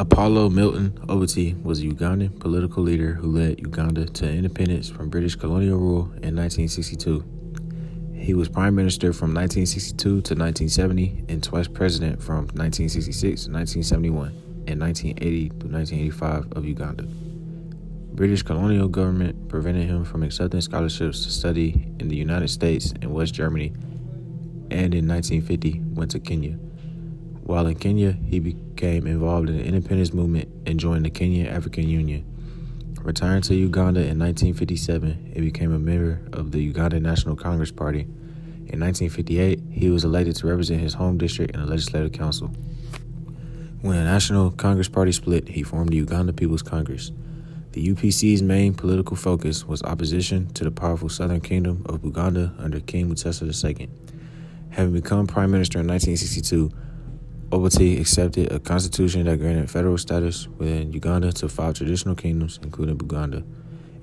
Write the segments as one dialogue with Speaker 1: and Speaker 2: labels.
Speaker 1: Apollo Milton Obote was a Ugandan political leader who led Uganda to independence from British colonial rule in 1962. He was Prime Minister from 1962 to 1970 and twice President from 1966 to 1971 and 1980 to 1985 of Uganda. British colonial government prevented him from accepting scholarships to study in the United States and West Germany, and in 1950 went to Kenya. While in Kenya, he became involved in the independence movement and joined the Kenyan African Union. Returned to Uganda in 1957, he became a member of the Uganda National Congress Party. In 1958, he was elected to represent his home district in the Legislative Council. When the National Congress Party split, he formed the Uganda People's Congress. The UPC's main political focus was opposition to the powerful Southern Kingdom of Uganda under King Mutesa II. Having become Prime Minister in 1962, Obote accepted a constitution that granted federal status within Uganda to 5 traditional kingdoms, including Buganda.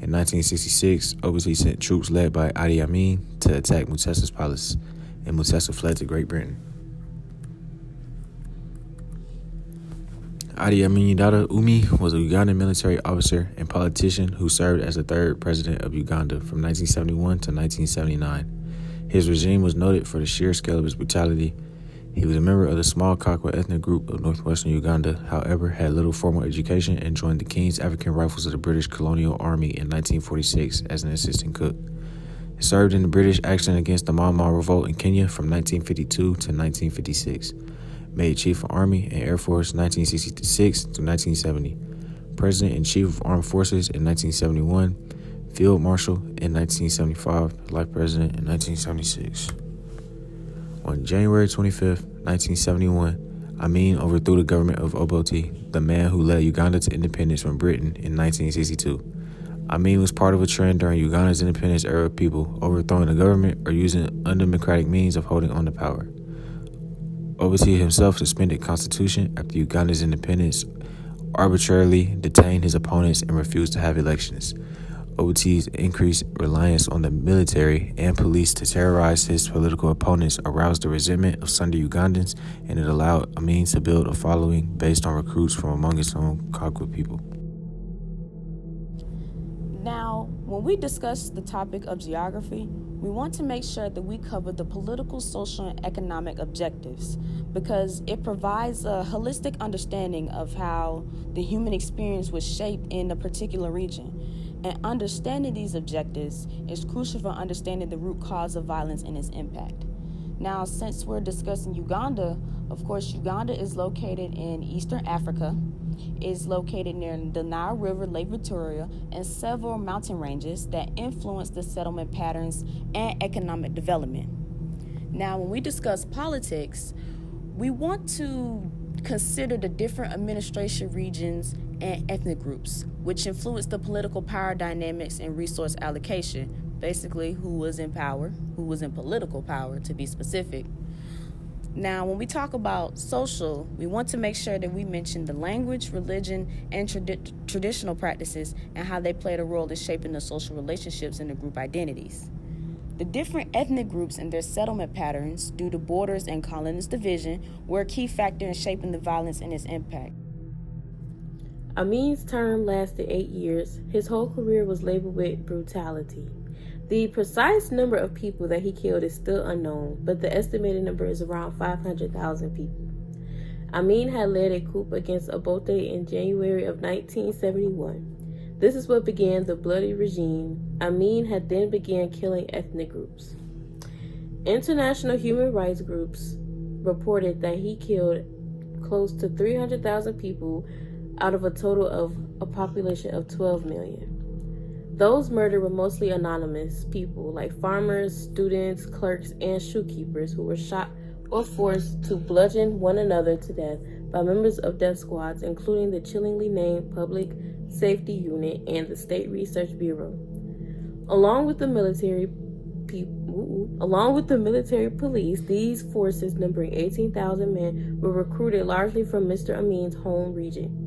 Speaker 1: In 1966, Obote sent troops led by Idi Amin to attack Mutesa's palace, and Mutesa fled to Great Britain. Idi Amin Dada Umi was a Ugandan military officer and politician who served as the third president of Uganda from 1971 to 1979. His regime was noted for the sheer scale of its brutality. He was a member of the small Kakwa ethnic group of northwestern Uganda, however, had little formal education and joined the King's African Rifles of the British Colonial Army in 1946 as an assistant cook. He served in the British action against the Mau Mau Revolt in Kenya from 1952 to 1956. Made Chief of Army and Air Force 1966 to 1970. President-in-Chief of Armed Forces in 1971. Field Marshal in 1975. Life President in 1976. On January 25, 1971, Amin overthrew the government of Obote, the man who led Uganda to independence from Britain in 1962. Amin was part of a trend during Uganda's independence era of people overthrowing the government or using undemocratic means of holding on to power. Obote himself suspended constitution after Uganda's independence, arbitrarily detained his opponents, and refused to have elections. Obote's increased reliance on the military and police to terrorize his political opponents aroused the resentment of Sunday Ugandans, and it allowed Amin to build a following based on recruits from among his own Kakwa people.
Speaker 2: Now, when we discuss the topic of geography, we want to make sure that we cover the political, social, and economic objectives because it provides a holistic understanding of how the human experience was shaped in a particular region. And understanding these objectives is crucial for understanding the root cause of violence and its impact. Now, since we're discussing Uganda, of course, Uganda is located in Eastern Africa, is located near the Nile River, Lake Victoria, and several mountain ranges that influence the settlement patterns and economic development. Now, when we discuss politics, we want to consider the different administration regions and ethnic groups, which influence the political power dynamics and resource allocation, basically who was in power, who was in political power, to be specific. Now, when we talk about social, we want to make sure that we mention the language, religion, and traditional practices and how they played a role in shaping the social relationships and the group identities. The different ethnic groups and their settlement patterns due to borders and colonist division were a key factor in shaping the violence and its impact.
Speaker 3: Amin's term lasted 8 years. His whole career was labeled with brutality. The precise number of people that he killed is still unknown, but the estimated number is around 500,000 people. Amin had led a coup against Obote in January of 1971. This is what began the bloody regime. Amin had then began killing ethnic groups. International human rights groups reported that he killed close to 300,000 people out of a total of a population of 12 million. Those murdered were mostly anonymous people like farmers, students, clerks, and shoekeepers who were shot or forced to bludgeon one another to death by members of death squads, including the chillingly named Public Safety Unit and the State Research Bureau. Along with the military police, these forces, numbering 18,000 men, were recruited largely from Mr. Amin's home region.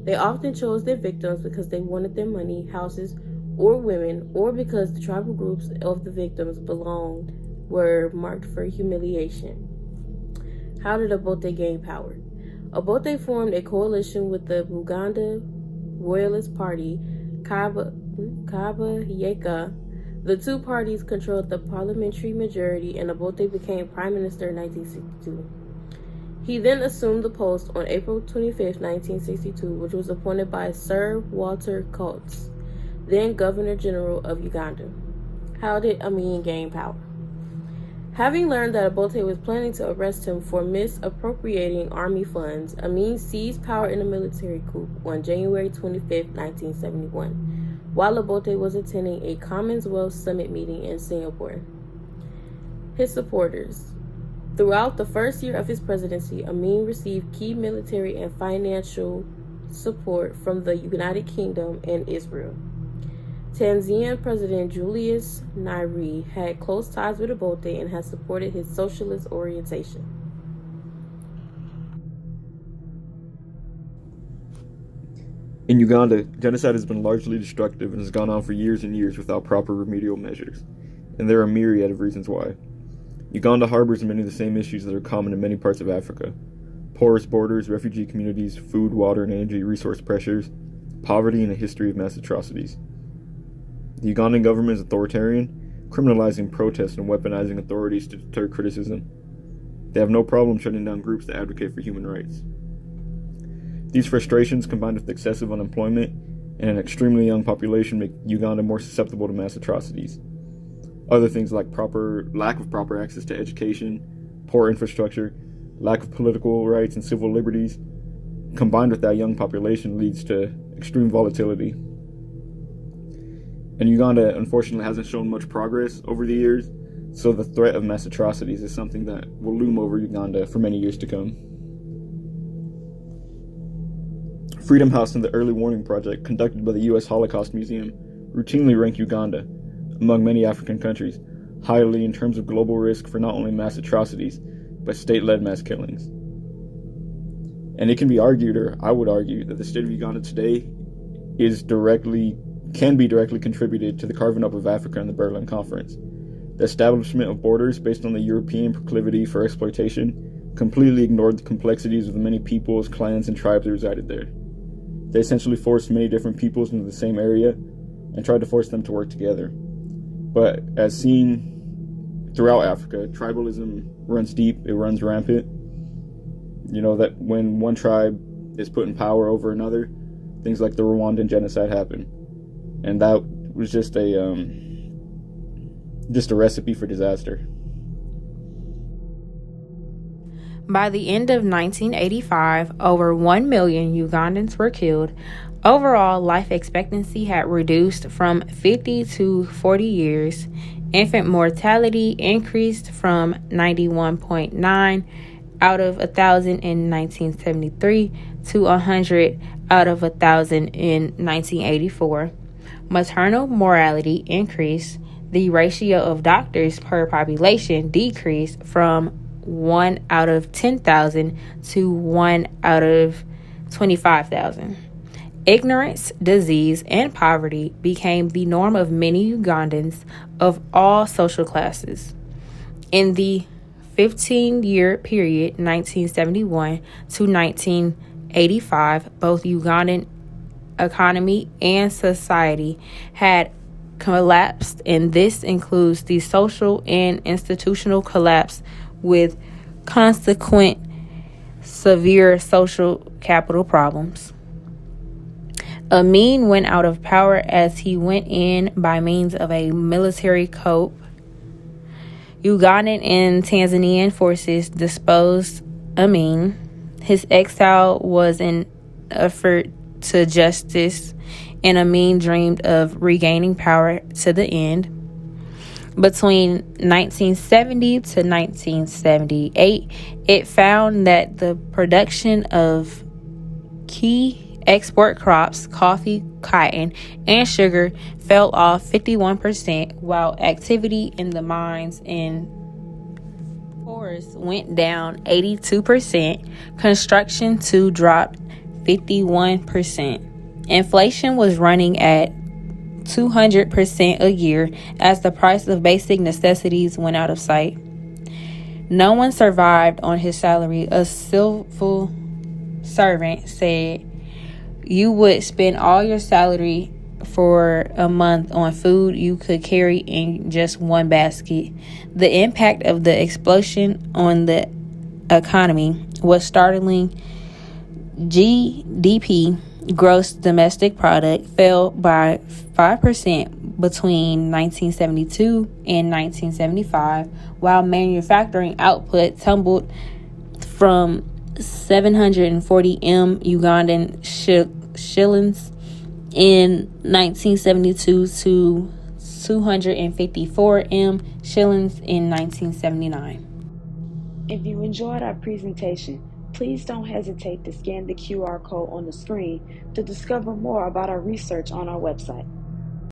Speaker 3: They often chose their victims because they wanted their money, houses, or women, or because the tribal groups of the victims belonged were marked for humiliation. How did Obote gain power? Obote formed a coalition with the Uganda Royalist Party, Kaba Yeka. The two parties controlled the parliamentary majority, and Obote became prime minister in 1962. He then assumed the post on April 25, 1962, which was appointed by Sir Walter Coates, then Governor General of Uganda. How did Amin gain power? Having learned that Obote was planning to arrest him for misappropriating army funds, Amin seized power in a military coup on January 25, 1971, while Obote was attending a Commonwealth Summit meeting in Singapore. His supporters. Throughout the first year of his presidency, Amin received key military and financial support from the United Kingdom and Israel. Tanzanian President Julius Nyerere had close ties with Obote and has supported his socialist orientation.
Speaker 4: In Uganda, genocide has been largely destructive and has gone on for years and years without proper remedial measures, and there are a myriad of reasons why. Uganda harbors many of the same issues that are common in many parts of Africa: porous borders, refugee communities, food, water, and energy resource pressures, poverty, and a history of mass atrocities. The Ugandan government is authoritarian, criminalizing protest and weaponizing authorities to deter criticism. They have no problem shutting down groups that advocate for human rights. These frustrations, combined with excessive unemployment and an extremely young population, make Uganda more susceptible to mass atrocities. Other things like lack of proper access to education, poor infrastructure, lack of political rights and civil liberties, combined with that young population, leads to extreme volatility. And Uganda, unfortunately, hasn't shown much progress over the years, so the threat of mass atrocities is something that will loom over Uganda for many years to come. Freedom House and the Early Warning Project, conducted by the U.S. Holocaust Museum, routinely rank Uganda, among many African countries, highly in terms of global risk for not only mass atrocities, but state-led mass killings. And it can be argued, or I would argue, that the state of Uganda today can be directly contributed to the carving up of Africa in the Berlin Conference. The establishment of borders based on the European proclivity for exploitation completely ignored the complexities of the many peoples, clans, and tribes that resided there. They essentially forced many different peoples into the same area and tried to force them to work together. But as seen throughout Africa, tribalism runs deep, it runs rampant. You know that when one tribe is put in power over another, things like the Rwandan genocide happen. And that was just a recipe for disaster.
Speaker 2: By the end of 1985, over 1 million Ugandans were killed. Overall, life expectancy had reduced from 50 to 40 years. Infant mortality increased from 91.9 out of 1,000 in 1973 to 100 out of 1,000 in 1984. Maternal mortality increased. The ratio of doctors per population decreased from 1 out of 10,000 to 1 out of 25,000. Ignorance, disease, and poverty became the norm of many Ugandans of all social classes. In the 15-year period, 1971 to 1985, both Ugandan economy and society had collapsed, and this includes the social and institutional collapse with consequent severe social capital problems. Amin went out of power as he went in by means of a military coup. Ugandan and Tanzanian forces disposed Amin. His exile was an effort to justice, and Amin dreamed of regaining power to the end. Between 1970 to 1978, it found that the production of key export crops, coffee, cotton, and sugar fell off 51%, while activity in the mines and forests went down 82%. Construction too dropped 51%. Inflation was running at 200% a year as the price of basic necessities went out of sight. No one survived on his salary. A civil
Speaker 5: servant said you would spend all your salary for a month on food you could carry in just one basket. The impact of the explosion on the economy was startling. GDP, gross domestic product, fell by 5% between 1972 and 1975, while manufacturing output tumbled from 740 Ugandan shillings in 1972 to 254 shillings in 1979.
Speaker 2: If you enjoyed our presentation, please don't hesitate to scan the QR code on the screen to discover more about our research on our website.